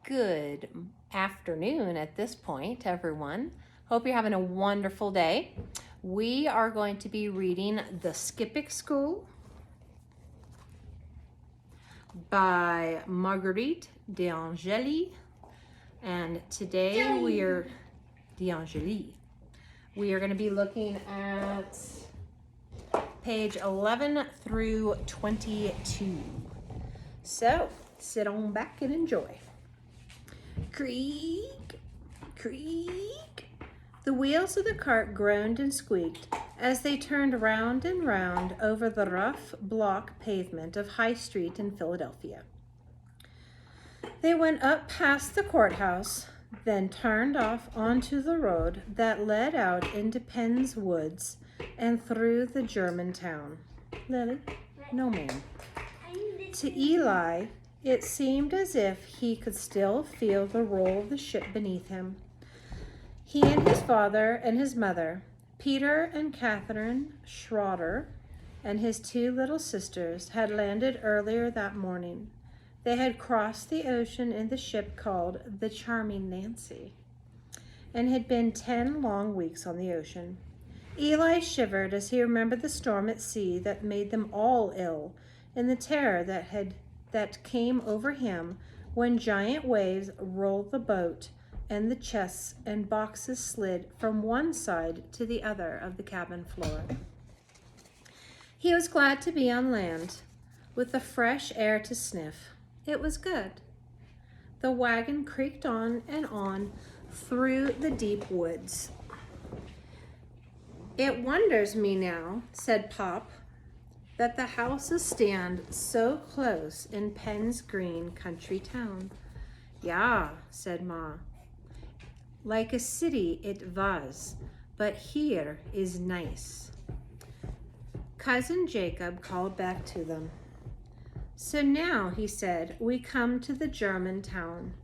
Good afternoon at this point, everyone. Hope you're having a wonderful day. We are going to be reading The Skippack School by Marguerite d'Angely. And today we are going to be looking at page 11 through 22. So sit on back and enjoy. Creak, creak. The wheels of the cart groaned and squeaked as they turned round and round over the rough block pavement of High Street in Philadelphia. They went up past the courthouse, then turned off onto the road that led out into Penn's Woods and through the German town. Lily? No, ma'am. To Eli, it seemed as if he could still feel the roll of the ship beneath him. He and his father and his mother, Peter and Catherine Schroeder, and his two little sisters had landed earlier that morning. They had crossed the ocean in the ship called the Charming Nancy and had been 10 long weeks on the ocean. Eli shivered as he remembered the storm at sea that made them all ill and the terror that came over him when giant waves rolled the boat and the chests and boxes slid from one side to the other of the cabin floor. He was glad to be on land, with the fresh air to sniff. It was good. The wagon creaked on and on through the deep woods. "It wonders me now," said Pop, "that the houses stand so close in Penn's green country town." "Yeah," said Ma. "Like a city it was, but here is nice." Cousin Jacob called back to them. "So now," he said, "we come to the German town."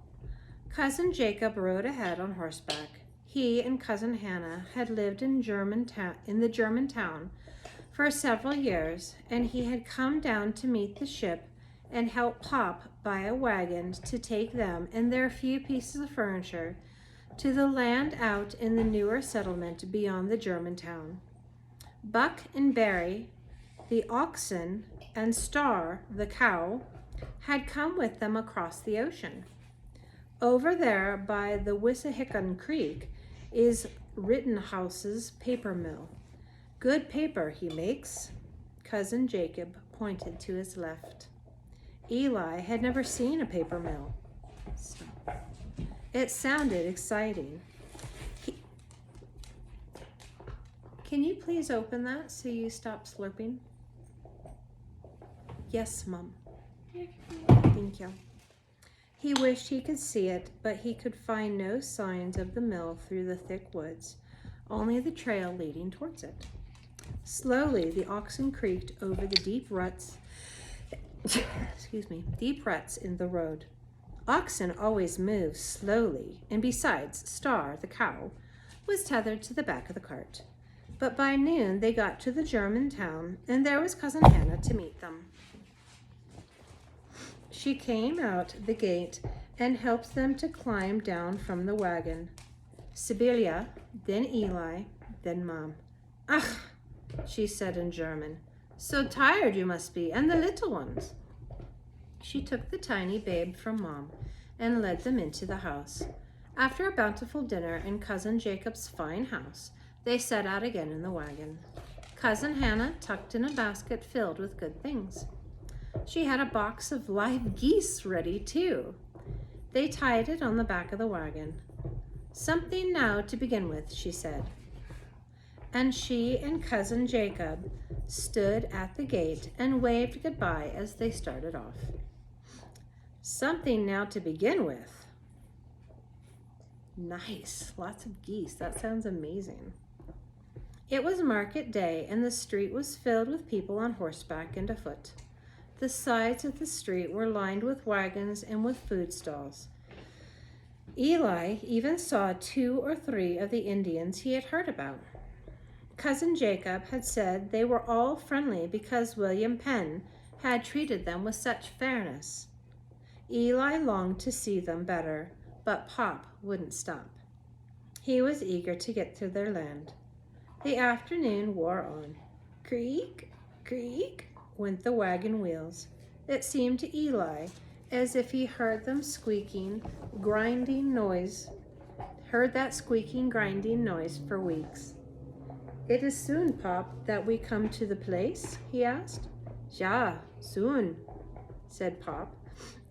Cousin Jacob rode ahead on horseback. He and Cousin Hannah had lived in the German town for several years, and he had come down to meet the ship and help Pop buy a wagon to take them and their few pieces of furniture to the land out in the newer settlement beyond the German town. Buck and Barry, the oxen, and Star, the cow, had come with them across the ocean. Over there by the Wissahickon Creek is Rittenhouse's paper mill. Good paper he makes. Cousin Jacob pointed to his left. Eli had never seen a paper mill. It sounded exciting. Can you please open that so you stop slurping? Yes, Mom. Thank you. He wished he could see it, but he could find no signs of the mill through the thick woods, only the trail leading towards it. Slowly, the oxen creaked over the deep ruts in the road. Oxen always move slowly, and besides, Star, the cow, was tethered to the back of the cart. But by noon, they got to the German town, and there was Cousin Hannah to meet them. She came out the gate and helped them to climb down from the wagon. Sibylla, then Eli, then Mom. "Ach," she said in German, "so tired you must be, and the little ones." She took the tiny babe from Mom and led them into the house. After a bountiful dinner in Cousin Jacob's fine house, they set out again in the wagon. Cousin Hannah tucked in a basket filled with good things. She had a box of live geese ready, too. They tied it on the back of the wagon. "Something now to begin with," she said. And she and Cousin Jacob stood at the gate and waved goodbye as they started off. Something now to begin with. Nice, lots of geese. That sounds amazing. It was market day, and the street was filled with people on horseback and afoot. The sides of the street were lined with wagons and with food stalls. Eli even saw 2 or 3 of the Indians he had heard about. Cousin Jacob had said they were all friendly because William Penn had treated them with such fairness. Eli longed to see them better, but Pop wouldn't stop. He was eager to get to their land. The afternoon wore on. Creak, creak, went the wagon wheels. It seemed to Eli as if he heard that squeaking, grinding noise for weeks. "It is soon, Pop, that we come to the place?" he asked. "Ja, soon," said Pop,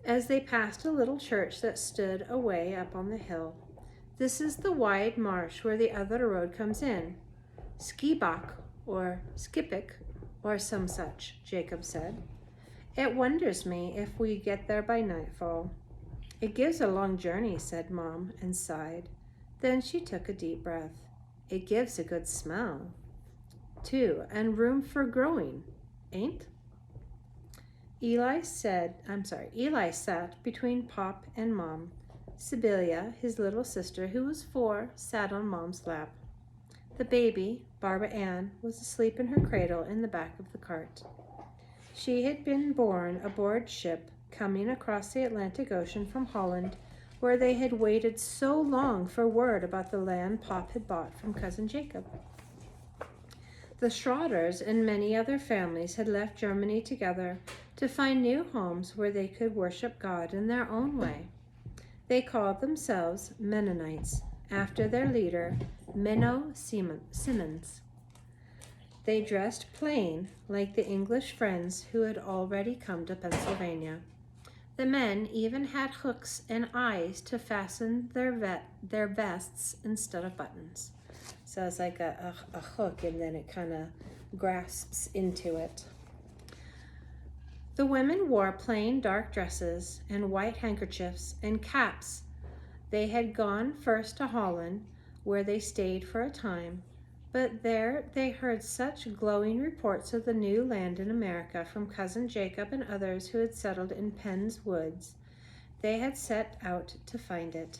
as they passed a little church that stood away up on the hill. "This is the wide marsh where the other road comes in. Skippack or Skippack or some such," Jacob said. "It wonders me if we get there by nightfall." "It gives a long journey," said Mom, and sighed. Then she took a deep breath. "It gives a good smell, too, and room for growing, ain't?" Eli sat between Pop and Mom. Sibylla, his little sister, who was 4, sat on Mom's lap. The baby, Barbara Ann, was asleep in her cradle in the back of the cart. She had been born aboard ship coming across the Atlantic Ocean from Holland, where they had waited so long for word about the land Pop had bought from Cousin Jacob. The Schroeders and many other families had left Germany together to find new homes where they could worship God in their own way. They called themselves Mennonites, after their leader, Menno Simmons. They dressed plain, like the English friends who had already come to Pennsylvania. The men even had hooks and eyes to fasten their vests instead of buttons. So it's like a hook, and then it kind of grasps into it. The women wore plain dark dresses and white handkerchiefs and caps. They had gone first to Holland, where they stayed for a time, but there they heard such glowing reports of the new land in America from Cousin Jacob and others who had settled in Penn's Woods. They had set out to find it.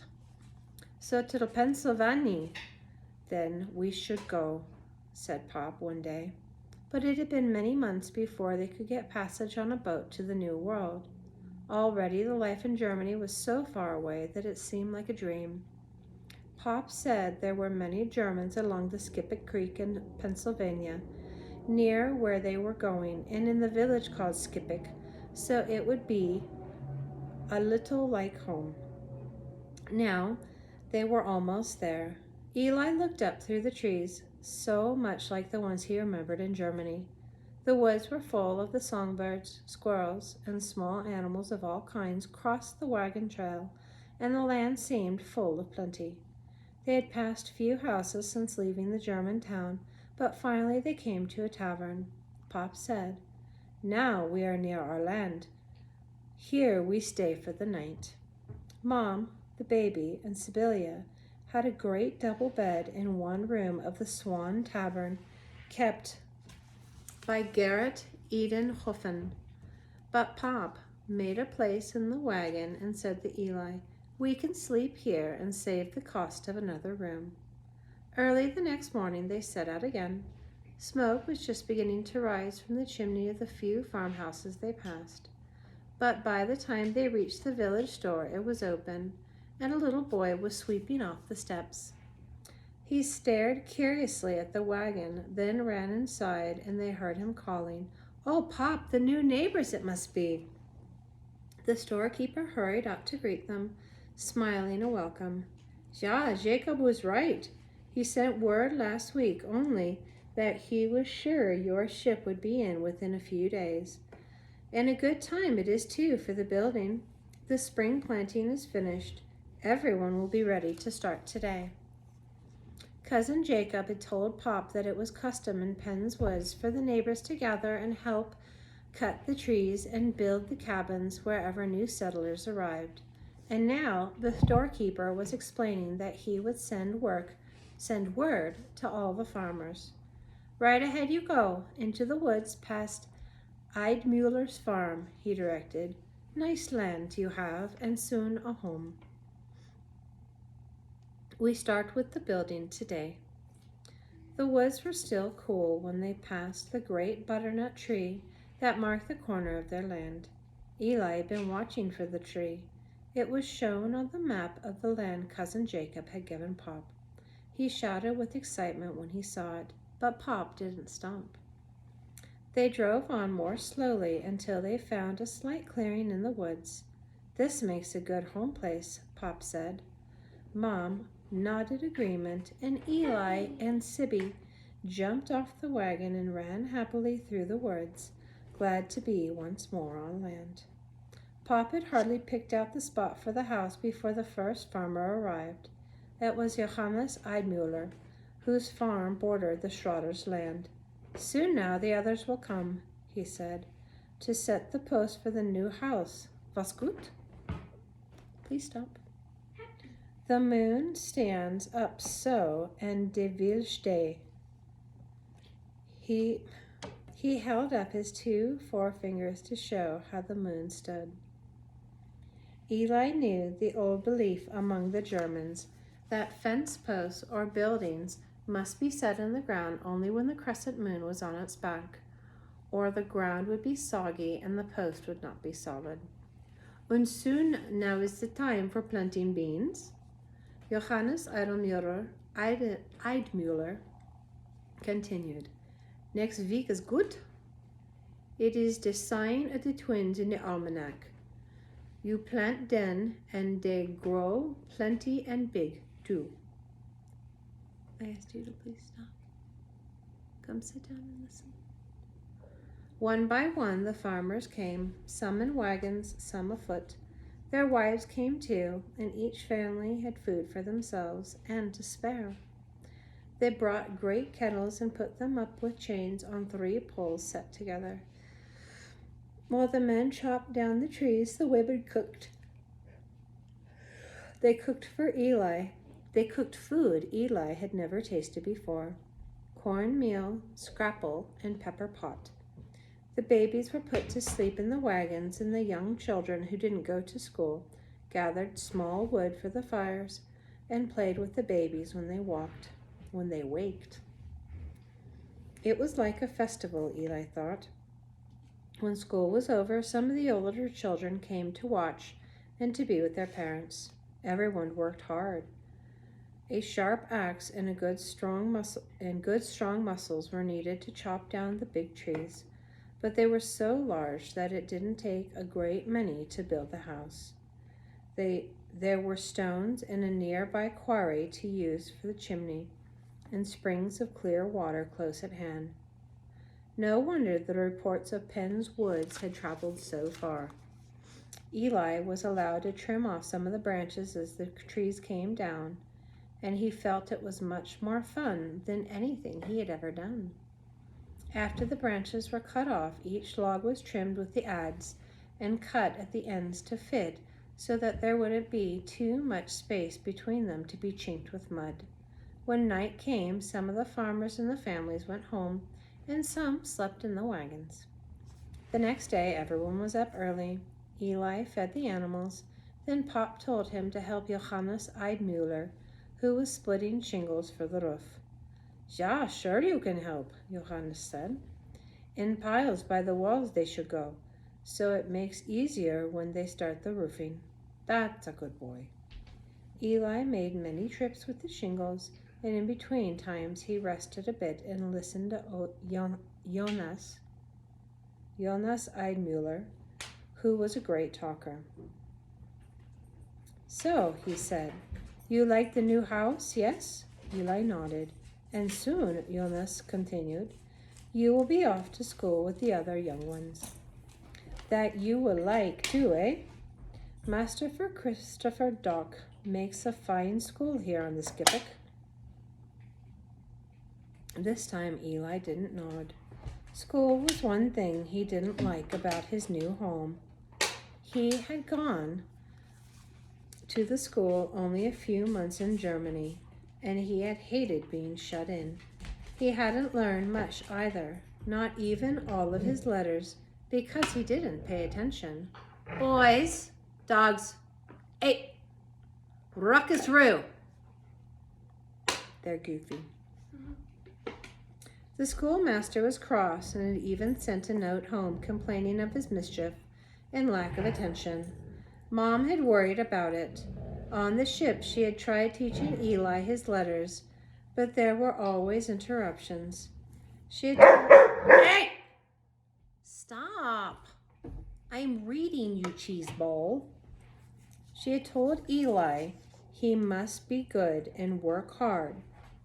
"So to Pennsylvania, then, we should go," said Pop one day. But it had been many months before they could get passage on a boat to the New World. Already the life in Germany was so far away that it seemed like a dream. Pop said there were many Germans along the Skippack Creek in Pennsylvania, near where they were going, and in the village called Skippack, so it would be a little like home. Now they were almost there. Eli looked up through the trees, so much like the ones he remembered in Germany. The woods were full of the songbirds, squirrels, and small animals of all kinds crossed the wagon trail, and the land seemed full of plenty. They had passed few houses since leaving the German town, but finally they came to a tavern. Pop said, "Now we are near our land. Here we stay for the night." Mom, the baby, and Sibylla had a great double bed in one room of the Swan Tavern, kept by Gerrit Edenhofen. But Pop made a place in the wagon and said to Eli, "We can sleep here and save the cost of another room." Early the next morning they set out again. Smoke was just beginning to rise from the chimney of the few farmhouses they passed. But by the time they reached the village store, it was open, and a little boy was sweeping off the steps. He stared curiously at the wagon, then ran inside, and they heard him calling, "Oh, Pop, the new neighbors it must be." The storekeeper hurried out to greet them, smiling a welcome. "Ja, Jacob was right. He sent word last week only that he was sure your ship would be in within a few days. And a good time it is, too, for the building. The spring planting is finished. Everyone will be ready to start today." Cousin Jacob had told Pop that it was custom in Penn's Woods for the neighbors to gather and help cut the trees and build the cabins wherever new settlers arrived. And now the storekeeper was explaining that he would send word to all the farmers. "Right ahead you go, into the woods past Eidmüller's farm," he directed. "Nice land you have, and soon a home. We start with the building today." The woods were still cool when they passed the great butternut tree that marked the corner of their land. Eli had been watching for the tree. It was shown on the map of the land Cousin Jacob had given Pop. He shouted with excitement when he saw it, but Pop didn't stop. They drove on more slowly until they found a slight clearing in the woods. "This makes a good home place," Pop said. Mom nodded agreement, and Eli and Sibby jumped off the wagon and ran happily through the woods, glad to be once more on land. Pop had hardly picked out the spot for the house before the first farmer arrived. It was Johannes Eidmuller, whose farm bordered the Schroeder's land. "Soon now the others will come," he said, "to set the post for the new house. Was gut?" Please stop. "The moon stands up so, and de will stay." He held up his 2 forefingers to show how the moon stood. Eli knew the old belief among the Germans that fence posts or buildings must be set in the ground only when the crescent moon was on its back, or the ground would be soggy and the post would not be solid. "And soon now is the time for planting beans?" Johannes Eidmuller continued. "Next week is good. It is the sign of the twins in the almanac. You plant then, and they grow plenty and big, too." I asked you to please stop. Come sit down and listen. One by one the farmers came, some in wagons, some afoot. Their wives came too, and each family had food for themselves and to spare. They brought great kettles and put them up with chains on 3 poles set together. While the men chopped down the trees, the women cooked. They cooked for Eli. They cooked food Eli had never tasted before: cornmeal, scrapple, and pepper pot. The babies were put to sleep in the wagons, and the young children who didn't go to school gathered small wood for the fires and played with the babies when they waked. It was like a festival, Eli thought. When school was over, some of the older children came to watch and to be with their parents. Everyone worked hard. A sharp axe and good strong muscles were needed to chop down the big trees, but they were so large that it didn't take a great many to build the house. There were stones in a nearby quarry to use for the chimney, and springs of clear water close at hand. No wonder the reports of Penn's woods had traveled so far. Eli was allowed to trim off some of the branches as the trees came down, and he felt it was much more fun than anything he had ever done. After the branches were cut off, each log was trimmed with the adze and cut at the ends to fit so that there wouldn't be too much space between them to be chinked with mud. When night came, some of the farmers and the families went home, and some slept in the wagons. The next day, everyone was up early. Eli fed the animals. Then Pop told him to help Johannes Eidmuller, who was splitting shingles for the roof. "Ja, sure you can help," Johannes said. "In piles by the walls they should go, so it makes easier when they start the roofing. That's a good boy." Eli made many trips with the shingles, and in between times he rested a bit and listened to Jonas Eidmuller, who was a great talker. "So," he said, "you like the new house, yes?" Eli nodded. "And soon," Jonas continued, "you will be off to school with the other young ones. That you will like too, eh? Master Christopher Dock makes a fine school here on the Skippack." This time Eli didn't nod. School was one thing he didn't like about his new home. He had gone to the school only a few months in Germany, and he had hated being shut in. He hadn't learned much either, not even all of his letters, because he didn't pay attention. "Boys, dogs, hey, ruckus roo." They're goofy. The schoolmaster was cross and had even sent a note home complaining of his mischief and lack of attention. Mom had worried about it. On the ship, she had tried teaching Eli his letters, but there were always interruptions. She had Hey! Stop! I'm reading, you cheese bowl. She had told Eli he must be good and work hard,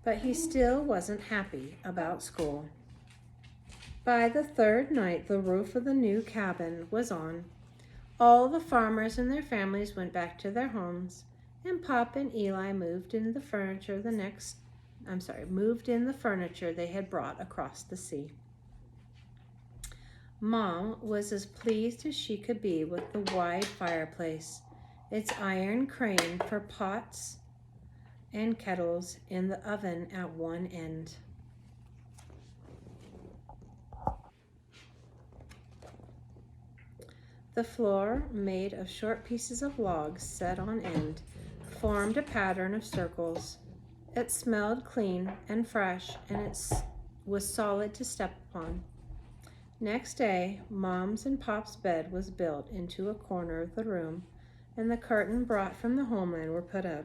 but he still wasn't happy about school. By the third night, the roof of the new cabin was on. All the farmers and their families went back to their homes, and Pop and Eli moved in the furniture they had brought across the sea. Mom was as pleased as she could be with the wide fireplace, its iron crane for pots and kettles in the oven at one end. The floor, made of short pieces of logs set on end, formed a pattern of circles. It smelled clean and fresh, and it was solid to step upon. Next day, Mom's and Pop's bed was built into a corner of the room, and the curtain brought from the homeland were put up.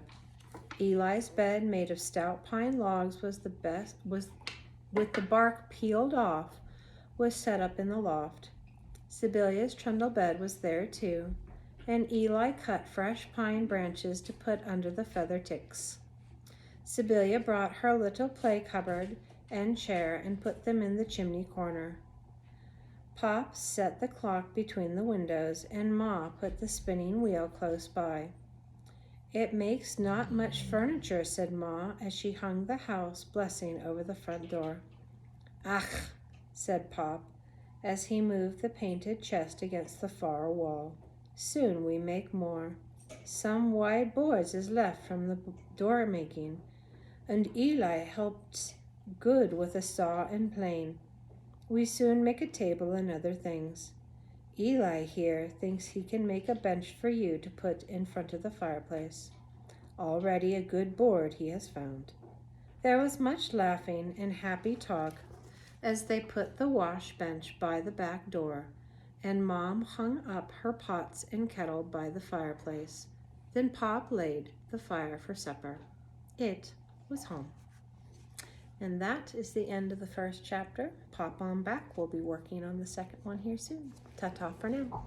Eli's bed, made of stout pine logs, with the bark peeled off, was set up in the loft. Sibelia's trundle bed was there too, and Eli cut fresh pine branches to put under the feather ticks. Sibylla brought her little play cupboard and chair and put them in the chimney corner. Pop set the clock between the windows, and Ma put the spinning wheel close by. "It makes not much furniture," said Ma, as she hung the house blessing over the front door. "Ach," said Pop, as he moved the painted chest against the far wall. "Soon we make more. Some wide boards is left from the door making, and Eli helped good with a saw and plane. We soon make a table and other things. Eli here thinks he can make a bench for you to put in front of the fireplace. Already a good board he has found." There was much laughing and happy talk as they put the wash bench by the back door, and Mom hung up her pots and kettle by the fireplace. Then Pop laid the fire for supper. It was home. And that is the end of the first chapter. Pop on back. We'll be working on the second one here soon. Ta-ta for now.